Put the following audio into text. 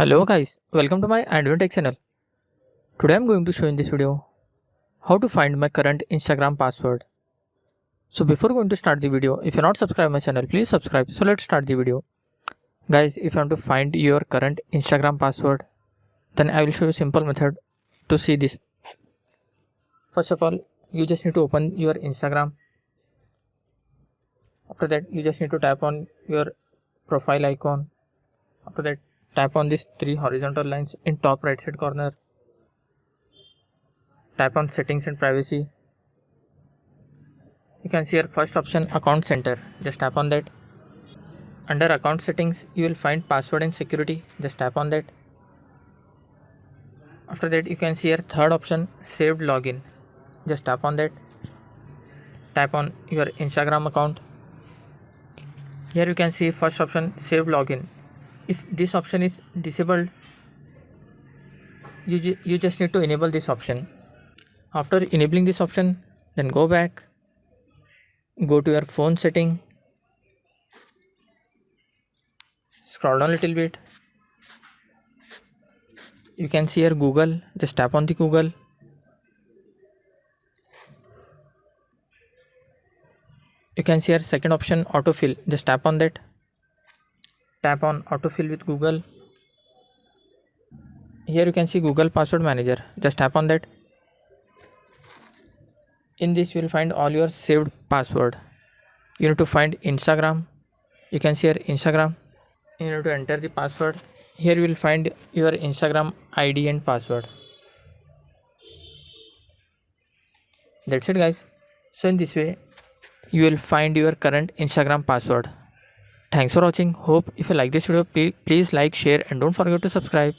Hello guys, welcome to my Android Tech channel. Today I'm going to show in this video how to find my current Instagram password. So before going to start the video, if you're not subscribed my channel, please subscribe. So let's start the video. Guys, if you want to find your current Instagram password, then I will show you a simple method to see this. First of all, you just need to open your Instagram. After that, you just need to tap on your profile icon. After that, tap on these three horizontal lines in top right side corner. Tap on settings and privacy. You can see here first option account center. Just tap on that. Under account settings, you will find password and security. Just tap on that. After that, you can see here third option saved login. Just tap on that. Tap on your Instagram account. Here you can see first option saved login. If this option is disabled, you just need to enable this option. After enabling this option, then go back, go to your phone setting, scroll down a little bit. You can see here Google. Just tap on the Google. You can see here second option autofill. Just tap on that. Tap on autofill with Google. Here you can see Google Password Manager. Just tap on that. In this you will find all your saved password. You need to find Instagram. You can see here Instagram. You need to enter the password. Here you will find your Instagram ID and password. That's it guys. So in this way you will find your current Instagram password. Thanks for watching. Hope if you like this video, please like, share and don't forget to subscribe.